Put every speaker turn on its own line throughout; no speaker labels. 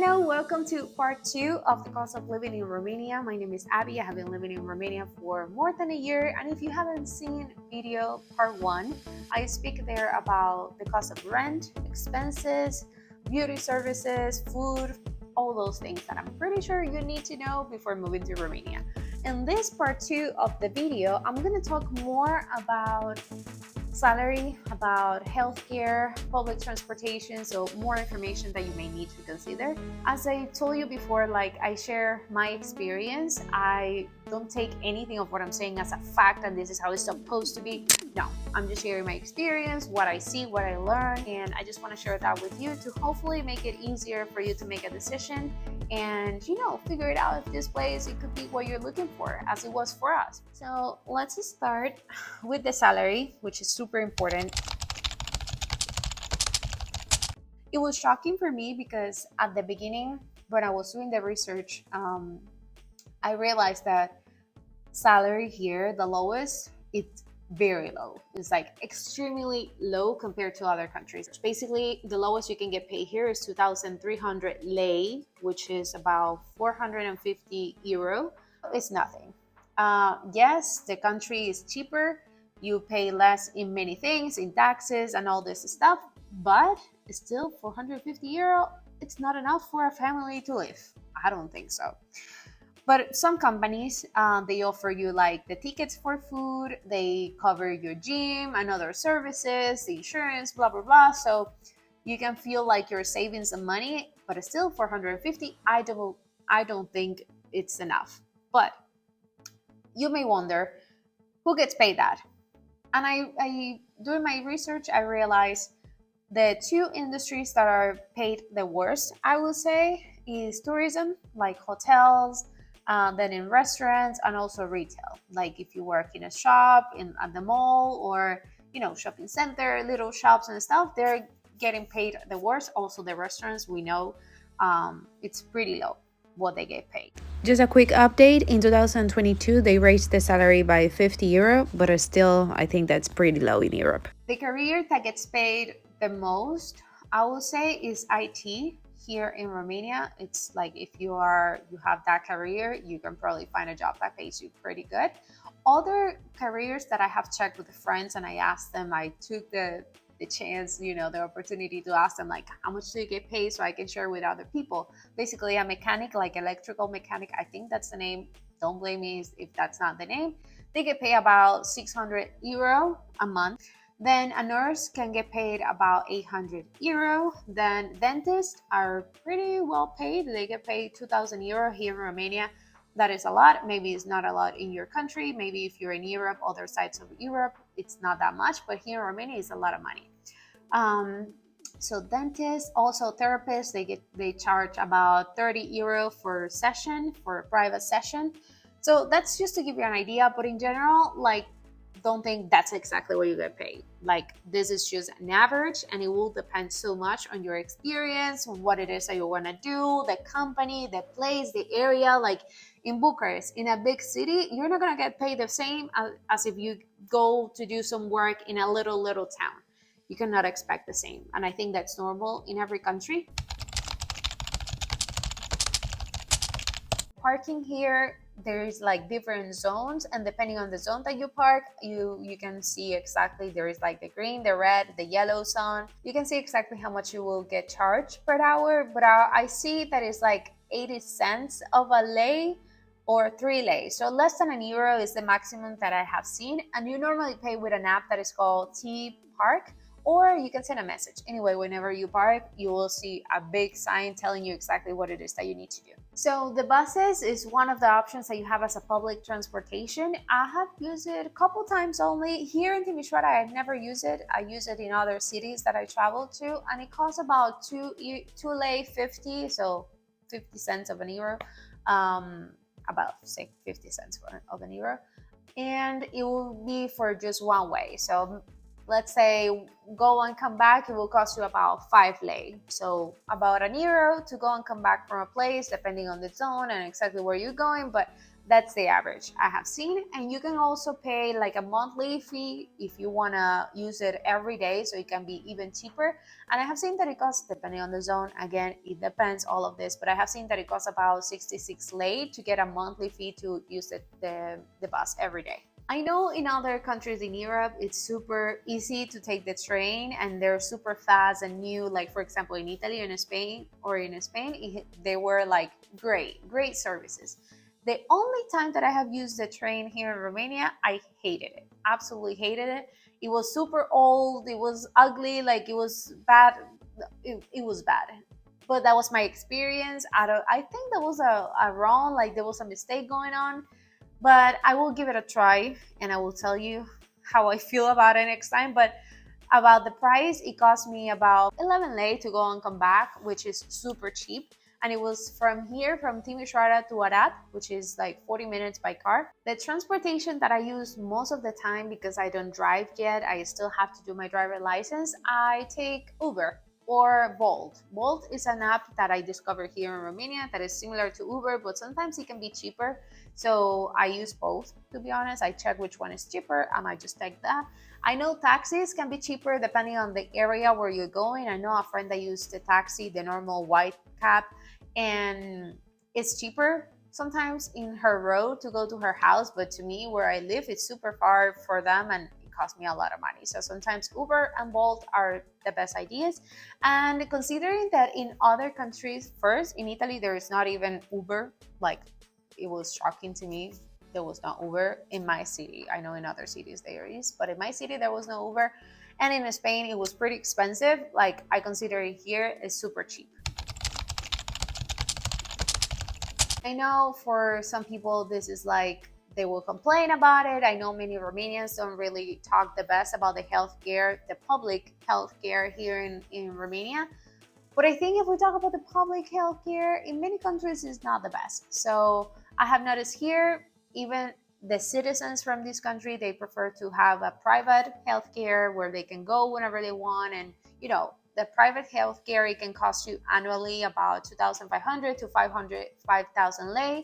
Hello, welcome to part 2 of the cost of living in Romania. My name is Abby. I have been living in Romania for more than a year, and if you haven't seen video part 1, I speak there about the cost of rent, expenses, beauty services, food, all those things that I'm pretty sure you need to know before moving to Romania. In this part 2 of the video, I'm going to talk more about salary, about healthcare, public transportation, so more information that you may need to consider. As I told you before, I share my experience. I don't take anything of what I'm saying as a fact and this is how it's supposed to be. No, I'm just sharing my experience, what I see, what I learn, and I just want to share that with you to hopefully make it easier for you to make a decision and figure it out if this place it could be what you're looking for, as it was for us. So let's start with the salary, which is super important. It was shocking for me because at the beginning, when I was doing the research, I realized that salary here, the lowest, it's very low. It's like extremely low compared to other countries. Basically, the lowest you can get paid here is 2,300 lei, which is about 450 euro. It's nothing. Yes, the country is cheaper. You pay less in many things, in taxes and all this stuff, but still 450 euro, it's not enough for a family to live. I don't think so. But some companies, they offer you like the tickets for food, they cover your gym and other services, the insurance, blah, blah, blah. So you can feel like you're saving some money, but still 450, I don't think it's enough. But you may wonder, who gets paid that? And I doing my research, I realized the two industries that are paid the worst, I will say, is tourism, like hotels, then in restaurants, and also retail. Like if you work in a shop, at the mall, or shopping center, little shops and stuff, they're getting paid the worst. Also the restaurants, we know it's pretty low what they get paid.
Just a quick update, in 2022 they raised the salary by 50 euro, but still I think that's pretty low in Europe.
The career that gets paid the most, I would say, is IT. Here in Romania, it's like if you have that career, you can probably find a job that pays you pretty good. Other careers that I have checked with friends and I asked them, I took the chance, the opportunity to ask them like, how much do you get paid so I can share with other people. Basically a mechanic, like electrical mechanic, I think that's the name. Don't blame me if that's not the name. They get paid about 600 euro a month. Then a nurse can get paid about 800 euro. Then dentists are pretty well paid. They get paid 2,000 euro here in Romania. That is a lot. Maybe it's not a lot in your country. Maybe if you're in Europe, other sides of Europe, it's not that much. But here in Romania, it's a lot of money. So dentists, also therapists, they charge about 30 euro for a private session. So that's just to give you an idea. But in general, don't think that's exactly what you get paid. Like this is just an average and it will depend so much on your experience, on what it is that you want to do, the company, the place, the area. Like in Bucharest, in a big city, you're not going to get paid the same as if you go to do some work in a little town. You cannot expect the same. And I think that's normal in every country. Parking here, there's like different zones, and depending on the zone that you park, you can see exactly, there is like the green, the red, the yellow zone. You can see exactly how much you will get charged per hour, but I see that it's like 80 cents of a lei or 3 lei. So less than €1 is the maximum that I have seen, and you normally pay with an app that is called T Park, or you can send a message. Anyway, whenever you park, you will see a big sign telling you exactly what it is that you need to do. So the buses is one of the options that you have as a public transportation. I have used it a couple times only. Here in Timișoara, I've never used it. I use it in other cities that I travel to, and it costs about 2 lei 50, so 50 cents of an euro, about say 50 cents of an euro, and it will be for just one way. So let's say go and come back, it will cost you about 5 lei. So about €1 to go and come back from a place, depending on the zone and exactly where you're going. But That's the average I have seen. And you can also pay like a monthly fee if you want to use it every day, so it can be even cheaper. And I have seen that it costs, depending on the zone, again, it depends all of this, but I have seen that it costs about 66 lei to get a monthly fee to use the bus every day. I know in other countries in Europe, it's super easy to take the train and they're super fast and new. Like, for example, in Italy and Spain, they were like great services. The only time that I have used the train here in Romania, I hated it. Absolutely hated it. It was super old. It was ugly. Like, it was bad. It was bad. But that was my experience. I think there was a wrong, like there was a mistake going on, but I will give it a try and I will tell you how I feel about it next time. But about the price, it cost me about 11 lei to go and come back, which is super cheap. And it was from here, from Timișoara to Arad, which is like 40 minutes by car. The transportation that I use most of the time, because I don't drive yet, I still have to do my driver license, I take Uber or Bolt. Bolt is an app that I discovered here in Romania that is similar to Uber, but sometimes it can be cheaper. So I use both, to be honest. I check which one is cheaper and I just take that. I know taxis can be cheaper depending on the area where you're going. I know a friend that used the taxi, the normal white cab, and it's cheaper sometimes in her road to go to her house. But to me, where I live, it's super far for them and it costs me a lot of money. So sometimes Uber and Bolt are the best ideas. And considering that in other countries, first in Italy, there is not even Uber, like it was shocking to me. There was no Uber in my city. I know in other cities there is, but in my city there was no Uber. And in Spain it was pretty expensive. Like I consider it here is super cheap. I know for some people this is like they will complain about it. I know many Romanians don't really talk the best about the healthcare, the public healthcare here in Romania. But I think if we talk about the public healthcare, in many countries is not the best. So I have noticed here, even the citizens from this country, they prefer to have a private healthcare where they can go whenever they want. And, the private healthcare, it can cost you annually about 2,500 to 5,000 lei.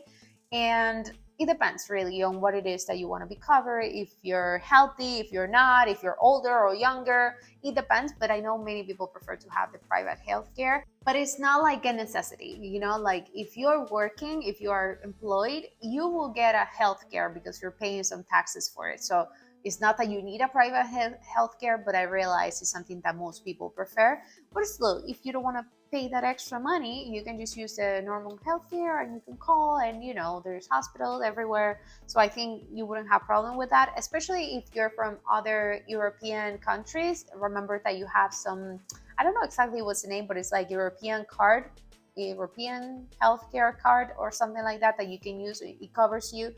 And it depends really on what it is that you want to be covered. If you're healthy, if you're not, if you're older or younger, it depends. But I know many people prefer to have the private healthcare, but it's not like a necessity. Like if you're working, if you are employed, you will get a healthcare because you're paying some taxes for it. So it's not that you need a private healthcare, but I realize it's something that most people prefer. But still, if you don't want to pay that extra money, you can just use the normal healthcare and you can call, and there's hospitals everywhere. So I think you wouldn't have problem with that, especially if you're from other European countries. Remember that you have some, I don't know exactly what's the name, but it's like European healthcare card or something like that you can use. It covers you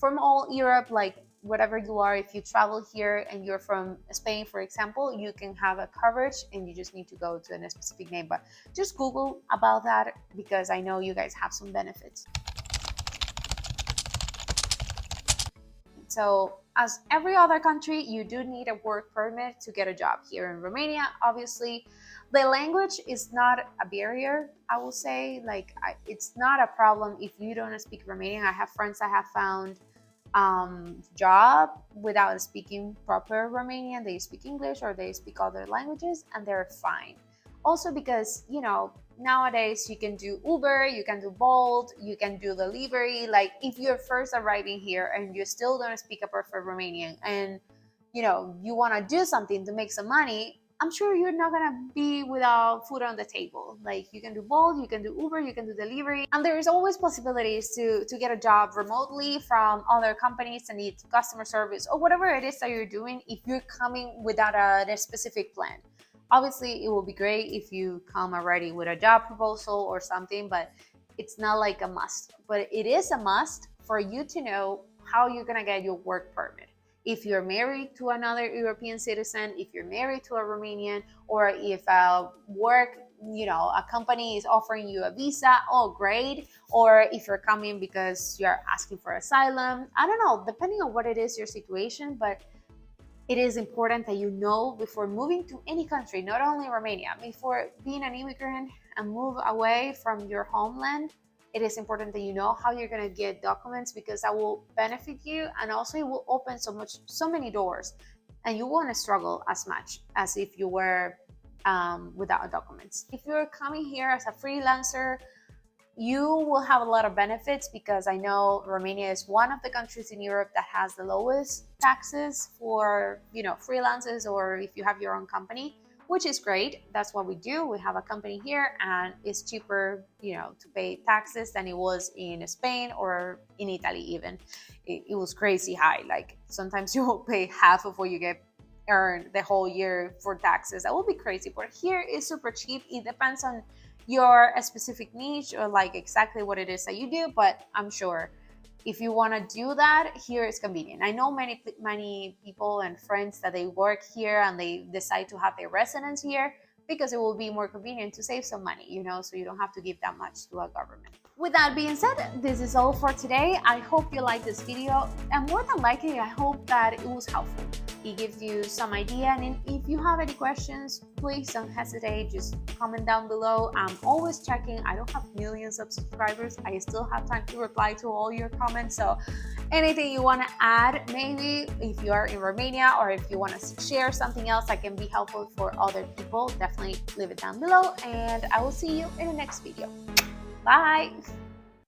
from all Europe, like whatever you are. If you travel here and you're from Spain, for example, you can have a coverage and you just need to go to a specific name. But just Google about that because I know you guys have some benefits. So as every other country, you do need a work permit to get a job. Here in Romania, obviously the language is not a barrier. I will say, like, it's not a problem if you don't speak Romanian. I have friends that have found job without speaking proper Romanian. They speak English or they speak other languages and they're fine. Also because, nowadays you can do Uber, you can do Bolt, you can do delivery. Like if you're first arriving here and you still don't speak a perfect Romanian and, you want to do something to make some money, I'm sure you're not gonna be without food on the table. Like you can do Bolt, you can do Uber, you can do delivery, and there's always possibilities to get a job remotely from other companies that need customer service or whatever it is that you're doing. If you're coming without a specific plan, obviously it will be great if you come already with a job proposal or something, but it's not like a must. But it is a must for you to know how you're gonna get your work permit. If you're married to another European citizen, if you're married to a Romanian, or if a company is offering you a visa, oh, great. Or if you're coming because you're asking for asylum, I don't know, depending on what it is, your situation, but it is important that you know before moving to any country, not only Romania, before being an immigrant and move away from your homeland, it is important that you know how you're going to get documents, because that will benefit you, and also it will open so many doors, and you won't struggle as much as if you were without documents. If you're coming here as a freelancer, you will have a lot of benefits, because I know Romania is one of the countries in Europe that has the lowest taxes for, freelancers, or if you have your own company, which is great. That's what we do. We have a company here, and it's cheaper, to pay taxes than it was in Spain or in Italy even. It was crazy high. Like sometimes you will pay half of what you get earned the whole year for taxes. That will be crazy. But here is super cheap. It depends on your specific niche, or like exactly what it is that you do, but I'm sure if you want to do that, here is convenient. I know many people and friends that they work here and they decide to have their residence here because it will be more convenient to save some money, so you don't have to give that much to a government. With that being said, this is all for today. I hope you liked this video, and more than likely, I hope that it was helpful. It gives you some idea, and if you have any questions, please don't hesitate. Just comment down below. I'm always checking. I don't have millions of subscribers. I still have time to reply to all your comments. So anything you want to add, maybe if you are in Romania, or if you want to share something else that can be helpful for other people, definitely leave it down below, and I will see you in the next video. Bye!